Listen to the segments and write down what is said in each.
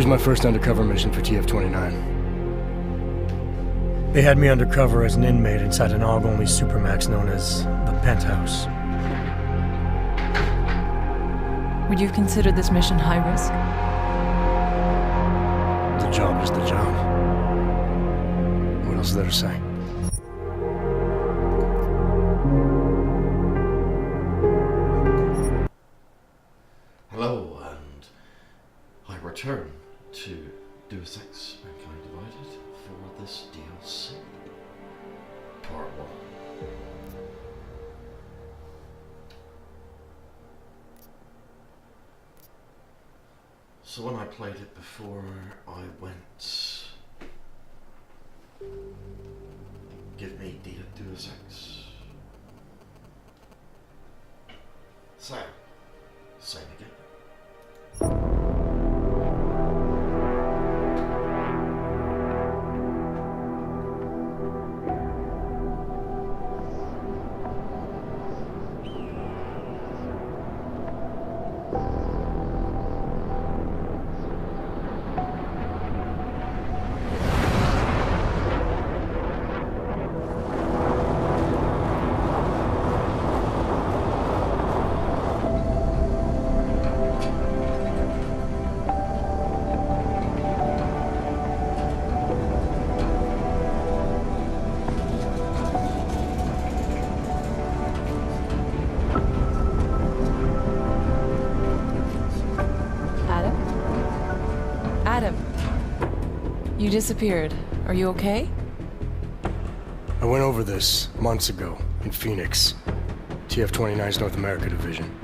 was my first undercover mission for TF-29. They had me undercover as an inmate inside an AUG-only supermax known as the Penthouse. Would you consider this mission high risk? The job is the job. What else is there to say? Hello, and I return to Deus Ex Difficulty for this DLC. Part 1. So when I played it before, I went... Give me Deus Ex. Same again. Adam, you disappeared. Are you okay? I went over this months ago in Phoenix, TF-29's North America division.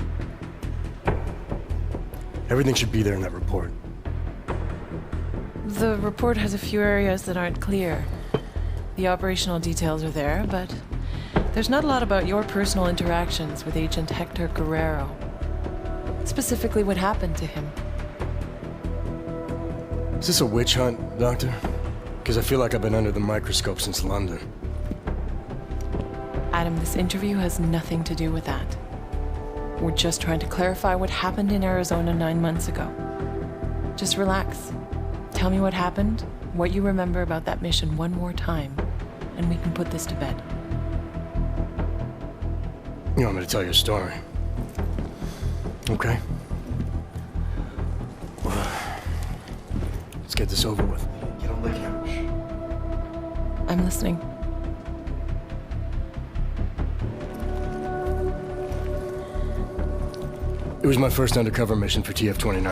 Everything should be there in that report. The report has a few areas that aren't clear. The operational details are there, but there's not a lot about your personal interactions with Agent Hector Guerrero. Specifically, what happened to him. Is this a witch hunt, Doctor? Because I feel like I've been under the microscope since London. Adam, this interview has nothing to do with that. We're just trying to clarify what happened in Arizona 9 months ago. Just relax. Tell me what happened, what you remember about that mission one more time, and we can put this to bed. You want me to tell you a story? Okay. Well, let's get this over with. Get on the couch. I'm listening. It was my first undercover mission for TF-29.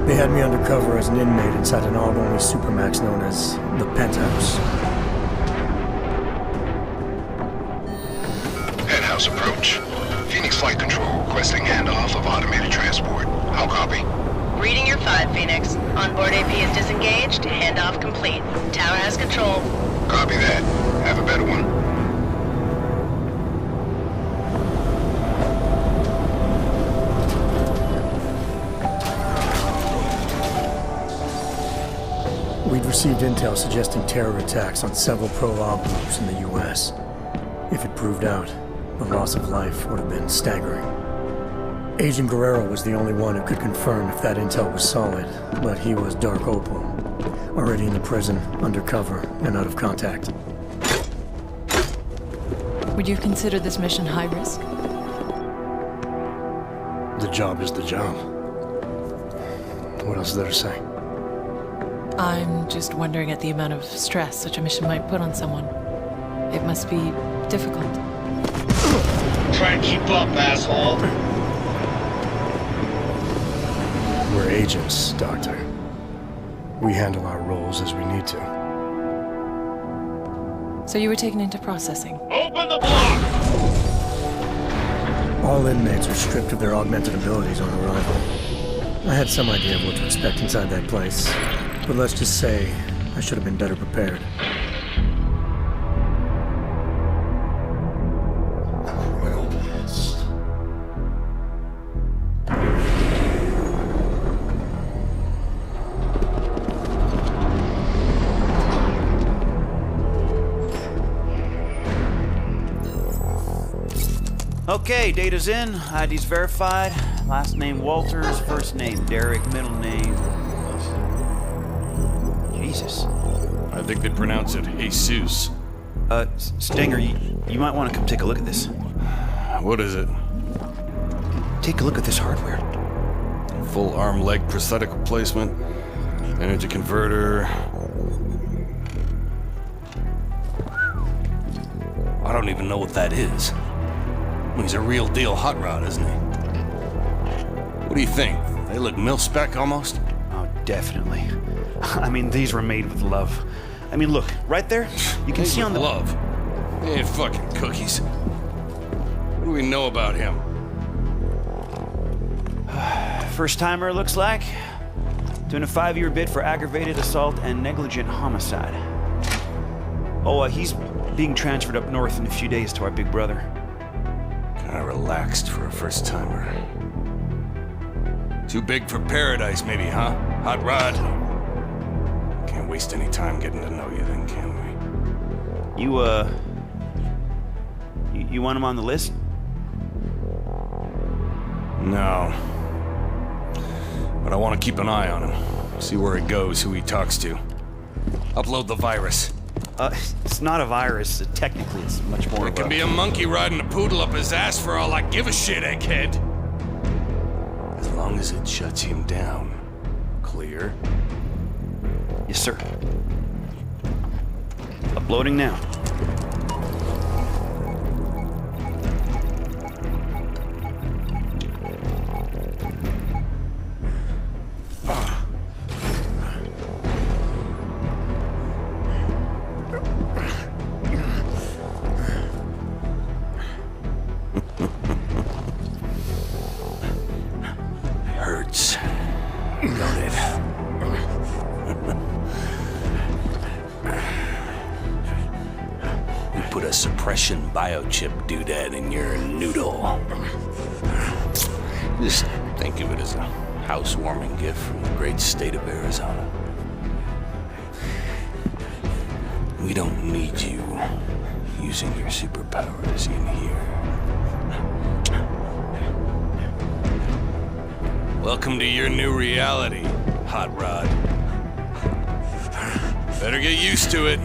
They had me undercover as an inmate inside an AUG-only supermax known as the Penthouse. Penthouse approach. Phoenix Flight Control requesting handoff of automated transport. How copy? Reading your 5, Phoenix. Onboard AP is disengaged. Handoff complete. Tower has control. Copy that. Have a better one. We'd received intel suggesting terror attacks on several pro-AUG groups in the U.S. If it proved out, the loss of life would have been staggering. Agent Guerrero was the only one who could confirm if that intel was solid, but he was Dark Opal, already in the prison, undercover, and out of contact. Would you consider this mission high risk? The job is the job. What else is there to say? I'm just wondering at the amount of stress such a mission might put on someone. It must be difficult. Try and keep up, asshole. We're agents, Doctor. We handle our roles as we need to. So you were taken into processing. Open the block! All inmates were stripped of their augmented abilities on arrival. I had some idea of what to expect inside that place, but let's just say I should have been better prepared. Okay, data's in, ID's verified. Last name Walters, first name Derek, middle name... Jesus. I think they pronounce it Jesus. Stanger, you might want to come take a look at this. What is it? Take a look at this hardware. Full arm leg prosthetic replacement, energy converter. I don't even know what that is. He's a real deal hot rod, isn't he? What do you think? They look mil-spec almost? Oh, definitely. I mean, these were made with love. I mean, look, right there, you can see on the... Love. They ain't fucking cookies. What do we know about him? First timer, looks like. Doing a 5-year bid for aggravated assault and negligent homicide. Oh, he's being transferred up north in a few days to our big brother. Kinda relaxed for a first timer. Too big for paradise, maybe, huh? Hot rod. Can't waste any time getting to know you then, can we? You want him on the list? No. But I want to keep an eye on him. See where he goes, who he talks to. Upload the virus. It's not a virus. Technically, it's much more It can be a monkey riding a poodle up his ass for all I give a shit, egghead. As long as it shuts him down. Clear? Yes, sir. Uploading now. Hurts. Don't it? We put a suppression biochip doodad in your noodle. Just think of it as a housewarming gift from the great state of Arizona. We don't need you using your superpowers in here. Welcome to your new reality, Hot Rod. Better get used to it.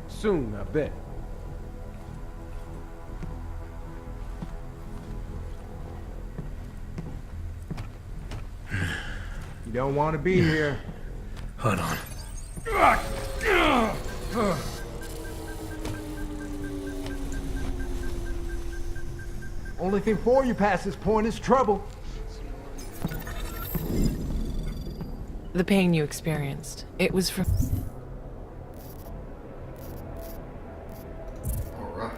Soon, I bet. You don't want to be here. Hold on. Only thing for you past this point is trouble. The pain you experienced, it was from... Alright.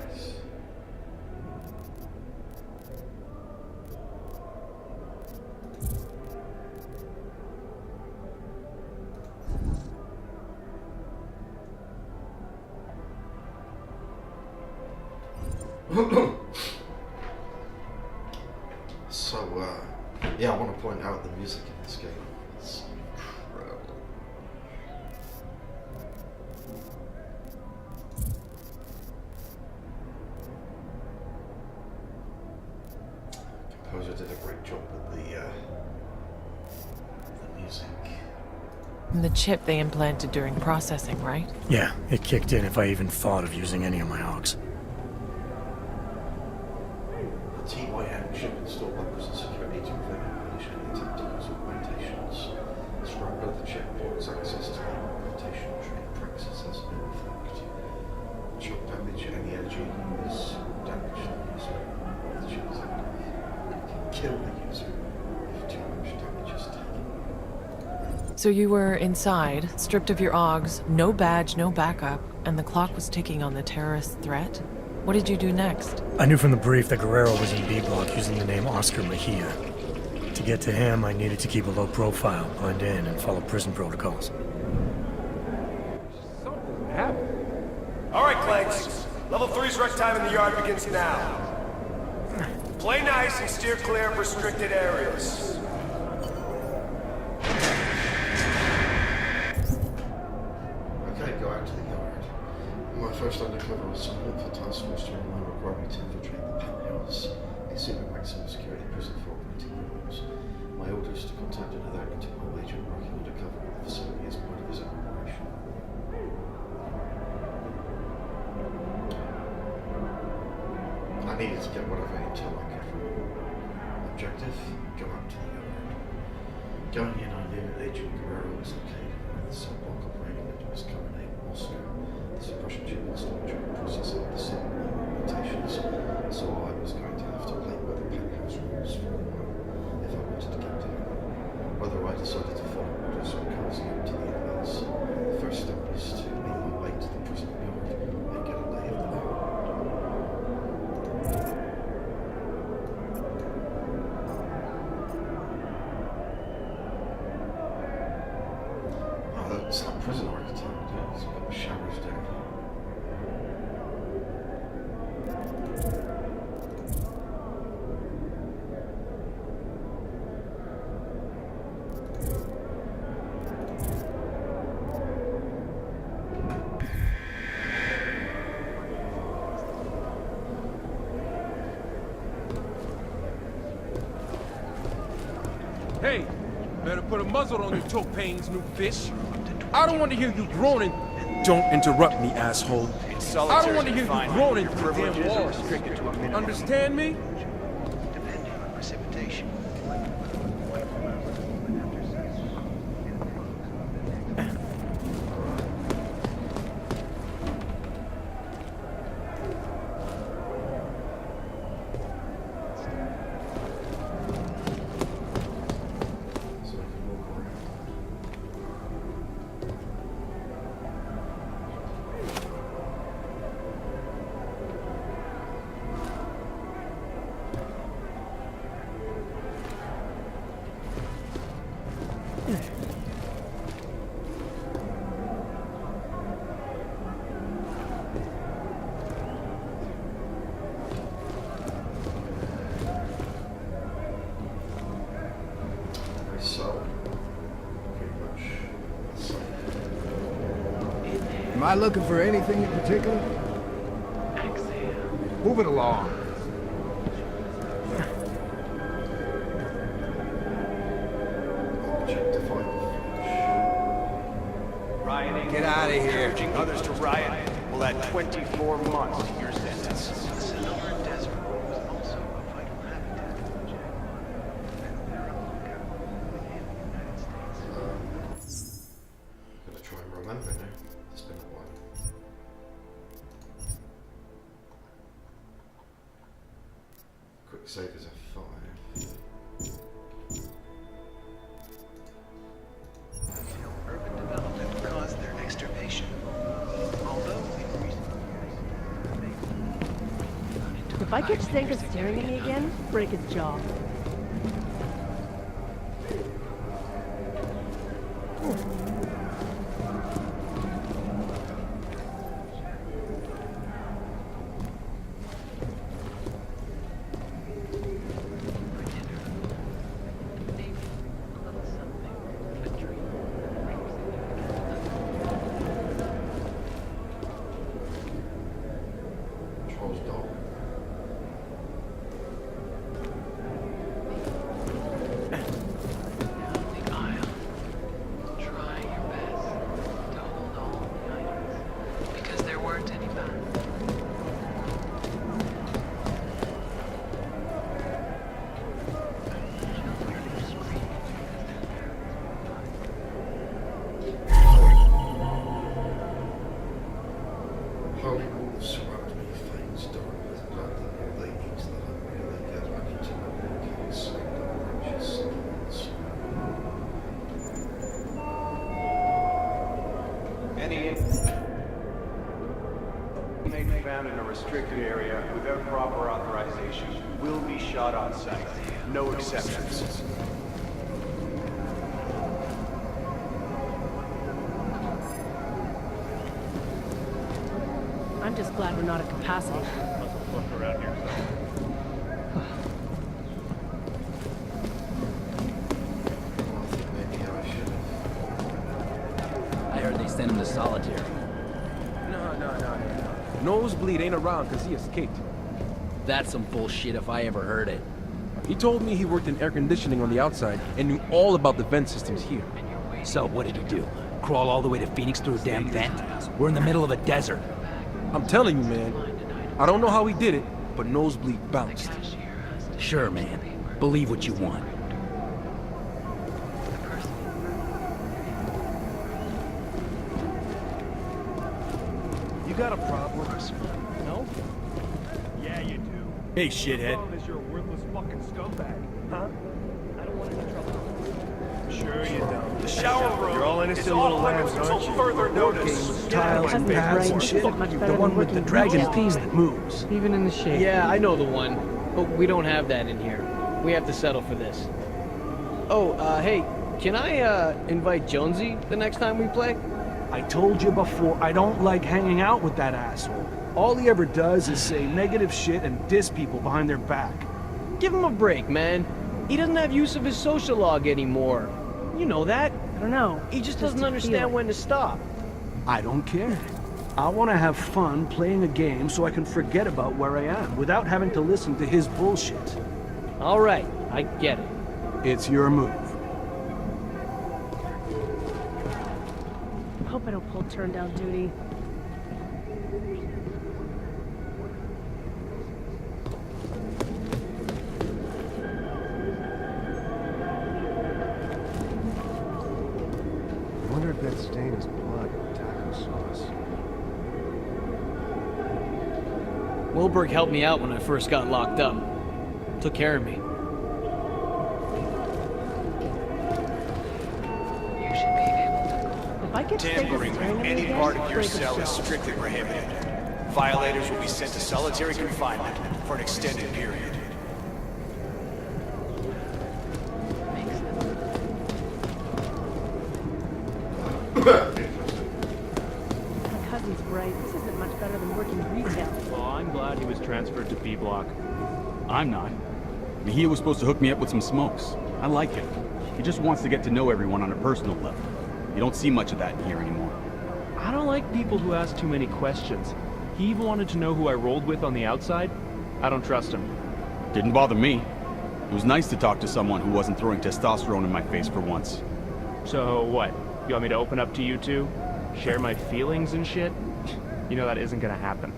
So, yeah, I want to point out the music in this game. It's incredible. Composer did a great job with the music. the chip they implanted during processing, right? Yeah, it kicked in if I even thought of using any of my hogs. The TYM chip installed by prison security to prevent ammunition and tactical augmentations. Scrap both the chip blocks access to the augmentation training practices has no effect. Shock damage and the energy is damage the user. The chip is can kill the user if too much damage is taken. So you were inside, stripped of your AUGs, no badge, no backup, and the clock was ticking on the terrorist threat? What did you do next? I knew from the brief that Guerrero was in B-Block using the name Oscar Mejia. To get to him, I needed to keep a low profile, blend in, and follow prison protocols. Something happened. All right, Clanks. Level 3's rec time in the yard begins now. Play nice and steer clear of restricted areas. Okay, go out to the yard. My first undercover assignment for Task Force 21 required me to infiltrate the penthouse, a super maximum security prison for operating criminals. My orders to contact another Interpol agent working undercover at the facility as part of his operation. I needed to get whatever intel I could from him. Objective, go out to the yard. Going in, I knew Agent Guerrero was located with the cell block operating under his current name, Moscow. The suppression chip installed during processing of the signal mutations, so I was going to have to play by the penthouse rules for a while if I wanted to get to him. Whether I decided to follow orders or cozy up to the evidence, the first step was to make my way to the prison yard and get a lay of the land. It's that prison architect, yeah. He's got the showers down here. Hey, better put a muzzle on your choke pains, new fish. I don't want to hear you groaning. Don't interrupt me, asshole. I don't want to hear you groaning through the damn walls. Understand me? Depending on precipitation. Am I looking for anything in particular? Move it along. Rioting. Get out of here. Urging others to riot will add 24 months to your sentence. Save as a 5. Urban development caused their extirpation. Although in recent years... If I catch Stanker staring at me again, break his jaw. Inmate found in a restricted area without proper authorization will be shot on sight. No exceptions. I'm just glad we're not at capacity. Must have looked around here. they sent him to solitary. No. Nosebleed ain't around because he escaped. That's some bullshit if I ever heard it. He told me he worked in air conditioning on the outside and knew all about the vent systems here. So what did he do? Crawl all the way to Phoenix through a damn vent? We're in the middle of a desert. I'm telling you, man. I don't know how he did it, but Nosebleed bounced. Sure, man. Believe what you want. You got a problem? No? Yeah, you do. Hey, shithead. As you're a worthless fucking scumbag, huh? I don't want any trouble. Sure you don't. The shower room. You're all innocent little lambs, aren't you? Further notice. Tiles and paths and shit. The one with the dragon piece that moves. Even in the shade. Yeah, I know the one, but we don't have that in here. We have to settle for this. Oh, hey, can I, invite Jonesy the next time we play? I told you before, I don't like hanging out with that asshole. All he ever does is say negative shit and diss people behind their back. Give him a break, man. He doesn't have use of his social log anymore. You know that. I don't know. He just doesn't understand when to stop. I don't care. I want to have fun playing a game so I can forget about where I am without having to listen to his bullshit. All right, I get it. It's your move. Hope I don't pull turn down duty. I wonder if that stain is blood or taco sauce. Wilberg helped me out when I first got locked up. Took care of me. If I get Tampering with any part of your cell is strictly prohibited. Violators will be sent to solitary confinement for an extended period. My cousin's right. This isn't much better than working retail. Well, I'm glad he was transferred to B Block. I'm not. Mejia was supposed to hook me up with some smokes. I like him. He just wants to get to know everyone on a personal level. You don't see much of that in here anymore. I don't like people who ask too many questions. He even wanted to know who I rolled with on the outside. I don't trust him. Didn't bother me. It was nice to talk to someone who wasn't throwing testosterone in my face for once. So what? You want me to open up to you two? Share my feelings and shit? You know that isn't gonna happen.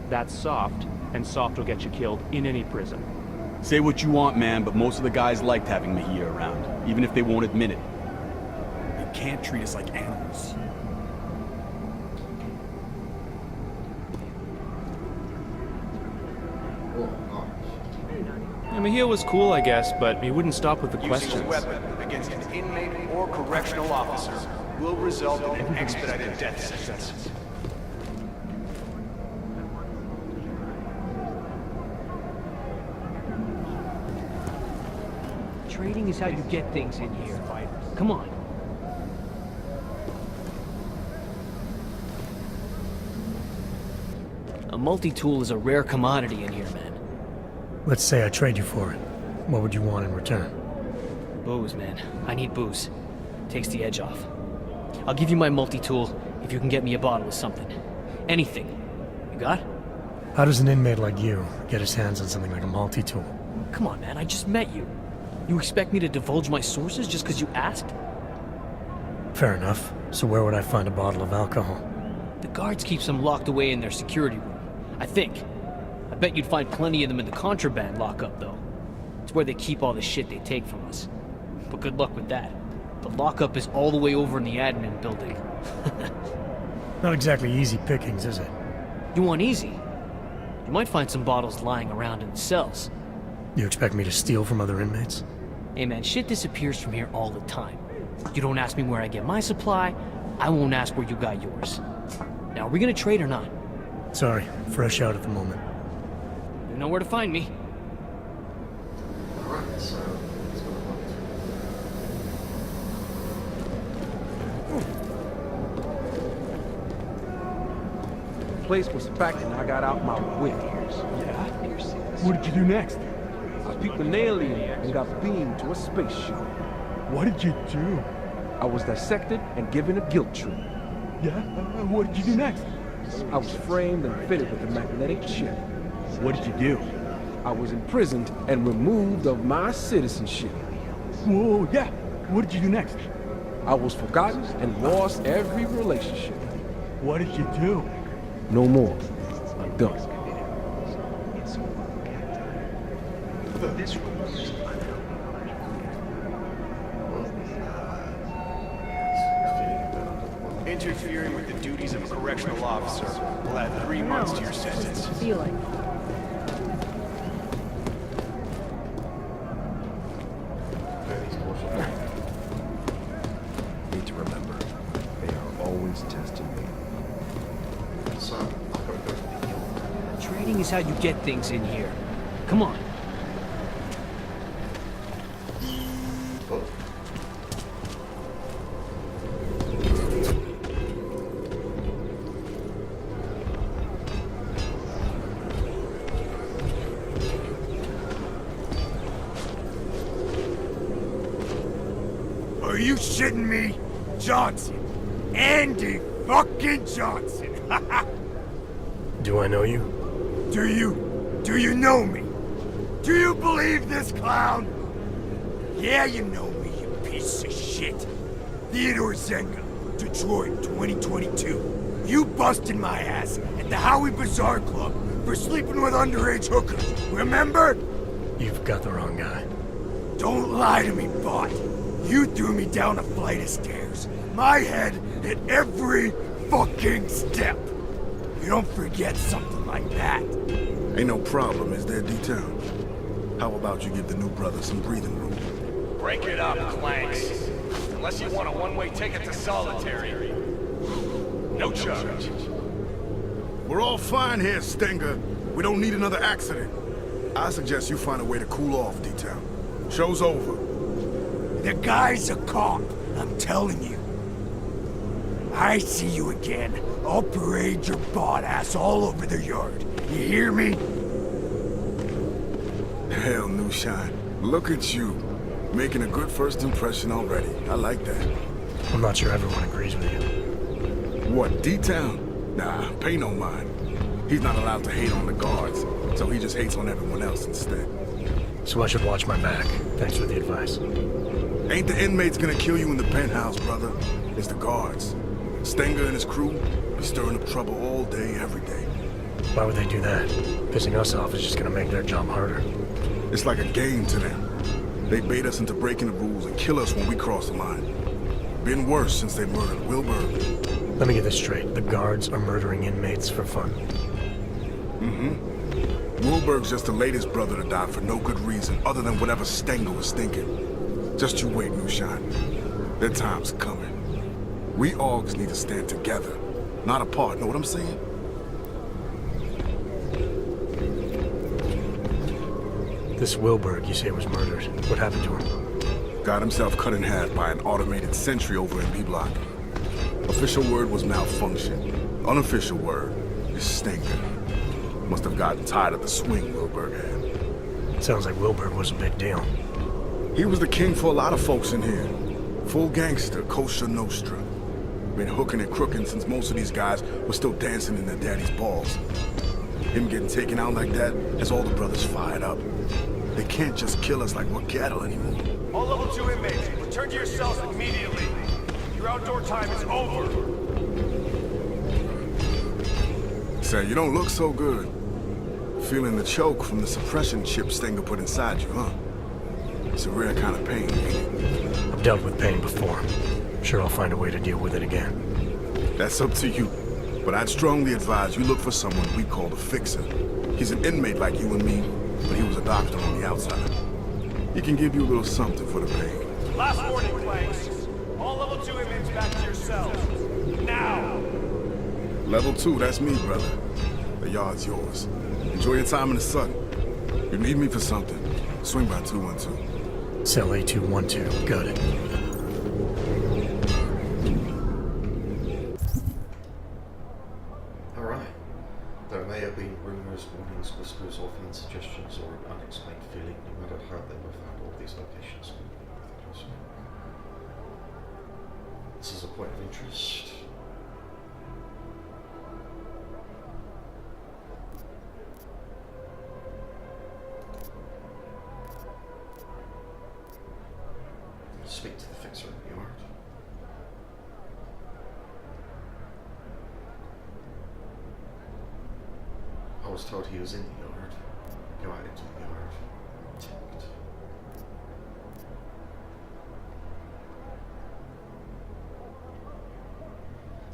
That's soft, and soft will get you killed in any prison. Say what you want, man, but most of the guys liked having Mejia around, even if they won't admit it. They can't treat us like animals. Yeah, Mejia was cool, I guess, but he wouldn't stop with the questions. Using a weapon against an inmate or correctional officer will result in an expedited death sentence. Trading is how you get things in here. Come on. A multi-tool is a rare commodity in here, man. Let's say I trade you for it. What would you want in return? Booze, man. I need booze. Takes the edge off. I'll give you my multi-tool if you can get me a bottle of something. Anything. You got? How does an inmate like you get his hands on something like a multi-tool? Come on, man. I just met you. You expect me to divulge my sources just because you asked? Fair enough. So where would I find a bottle of alcohol? The guards keep some locked away in their security room. I think. I bet you'd find plenty of them in the contraband lockup, though. It's where they keep all the shit they take from us. But good luck with that. The lockup is all the way over in the admin building. Not exactly easy pickings, is it? You want easy? You might find some bottles lying around in the cells. You expect me to steal from other inmates? Hey man, shit disappears from here all the time. You don't ask me where I get my supply, I won't ask where you got yours. Now, are we gonna trade or not? Sorry, fresh out at the moment. You know where to find me. Alright, so let's go The place was packed and I got out my whip. Yeah? What did you do next? I peeked an alien and got beamed to a spaceship. What did you do? I was dissected and given a guilt trip. Yeah? What did you do next? I was framed and fitted with a magnetic chip. What did you do? I was imprisoned and removed of my citizenship. Whoa, yeah. What did you do next? I was forgotten and lost every relationship. What did you do? No more. I'm done. This removes Interfering with the duties of a correctional officer will add 3 months to your sentence. Feeling. Need to remember, they are always testing me. So, I've got to go to the hill. Trading is how you get things in here. Come on. Are you shitting me? Johnson. Andy fucking Johnson. Do I know you? Do you know me? Do you believe this clown? Yeah, you know me, you piece of shit. Theodore Zenga, Detroit, 2022. You busted my ass at the Howie Bazaar Club for sleeping with underage hookers, remember? You've got the wrong guy. Don't lie to me, bot. You threw me down a flight of stairs. My head hit every fucking step. You don't forget something like that. Ain't no problem, is there, D-Town? How about you give the new brother some breathing room? Break it up, Clanks. Unless you want a one-way ticket to solitary. No charge. We're all fine here, Stinger. We don't need another accident. I suggest you find a way to cool off, D-Town. Show's over. The guy's a cop, I'm telling you. I see you again. I'll parade your bot ass all over the yard. You hear me? Hell, New Shine. Look at you. Making a good first impression already. I like that. I'm not sure everyone agrees with you. What, D-Town? Nah, pay no mind. He's not allowed to hate on the guards, so he just hates on everyone else instead. So I should watch my back. Thanks for the advice. Ain't the inmates gonna kill you in the penthouse, brother. It's the guards. Stenger and his crew be stirring up trouble all day, every day. Why would they do that? Pissing us off is just gonna make their job harder. It's like a game to them. They bait us into breaking the rules and kill us when we cross the line. Been worse since they murdered Wilbur. Let me get this straight. The guards are murdering inmates for fun. Mm-hmm. Wilbur's just the latest brother to die for no good reason other than whatever Stenger was thinking. Just you wait, Moonshine. Their time's coming. We Augs need to stand together, not apart, know what I'm saying? This Wilburg, you say, was murdered. What happened to him? Got himself cut in half by an automated sentry over in B-Block. Official word was malfunction. Unofficial word is Stinker. Must have gotten tired of the swing Wilburg had. Sounds like Wilburg was a big deal. He was the king for a lot of folks in here. Full gangster, Kosher Nostra. Been hooking and crooking since most of these guys were still dancing in their daddy's balls. Him getting taken out like that has all the brothers fired up. They can't just kill us like we're cattle anymore. All level 2 inmates, return to your cells immediately. Your outdoor time is over. Say, you don't look so good. Feeling the choke from the suppression chip Stenger put inside you, huh? It's a rare kind of pain, ain't it? I've dealt with pain before. Sure, I'll find a way to deal with it again. That's up to you. But I'd strongly advise you look for someone we call the Fixer. He's an inmate like you and me, but he was a doctor on the outside. He can give you a little something for the pain. Last warning, Clanks. All level 2 inmates back to your cells. Now! Level 2, that's me, brother. The yard's yours. Enjoy your time in the sun. You need me for something, swing by 212. Cell A212, got it. Alright. There may have been rumours, warnings, whispers, offhand suggestions, or an unexplained feeling, no matter how they were found, all these locations. This is a point of interest. speak to the fixer in the yard. I was told he was in the yard. Go out into the yard. Checked.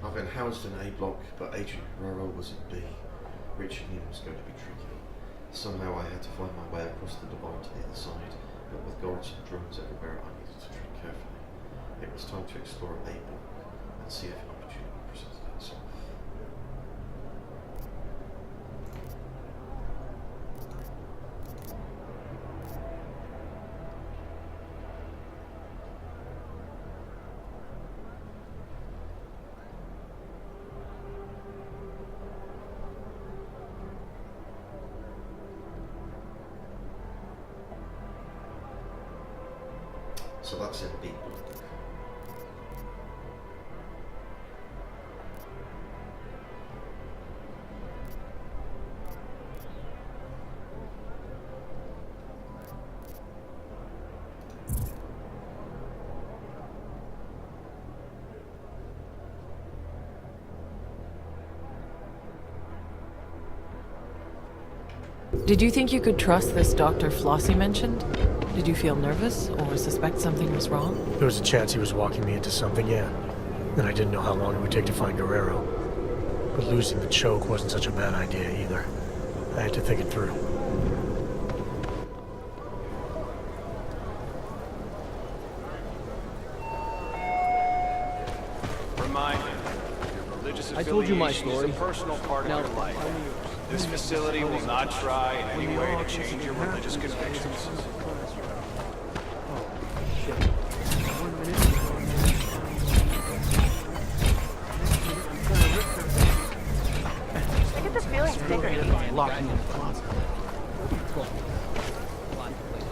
I've been housed in A block, but Agent Guerrero was in B. Reaching him was going to be tricky. Somehow I had to find my way across the divide to the other side, but with guards and drones everywhere, I needed to tread carefully. It was time to explore A block and see if an opportunity presented itself. So that's in B block. Did you think you could trust this Dr. Flossie mentioned? Did you feel nervous or suspect something was wrong? There was a chance he was walking me into something, yeah. And I didn't know how long it would take to find Guerrero. But losing the choke wasn't such a bad idea either. I had to think it through. Remind him, your religious I told you my affiliation story. is a personal part Now, of your life. This facility will not try in any way to change your religious convictions. I get the feeling Sticker here. Lock me in the closet.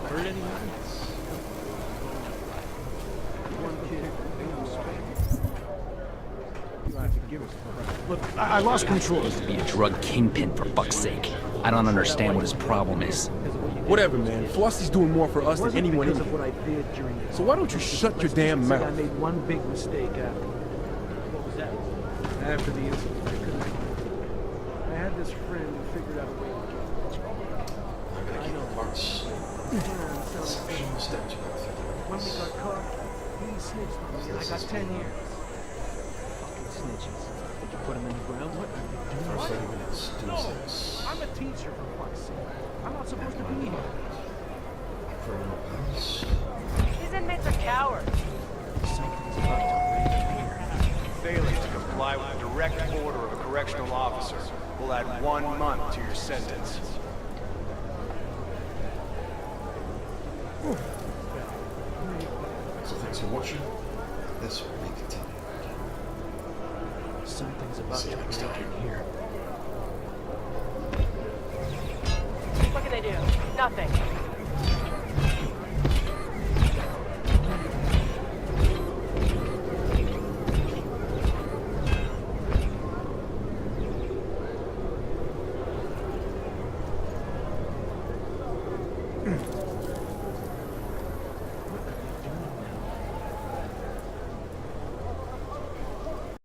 Heard anything? Look, I lost control. He used to be a drug kingpin, for fuck's sake. I don't understand what his problem is. Whatever, man. Flossie's doing more for us than anyone in What I here. did during So why don't you shut your damn I mouth? made one big mistake after. What was that? After the incident, I had this friend who figured out a way to get it. I'm gonna keep the parts. Step to both. When we got caught, he snitched on me, and I got 10 years. Fucking snitches. Did you put him in the ground? What? First 30 minutes, Deus Ex. I'm a teacher, for fuck's sake. I'm not supposed to be here. Criminal past. These inmates are cowards. Failing to comply with the direct order of a correctional officer will add 1 month to your sentence. So thanks for watching. This will be continued. Something's about See you to next break time. in here. What can they do? Nothing.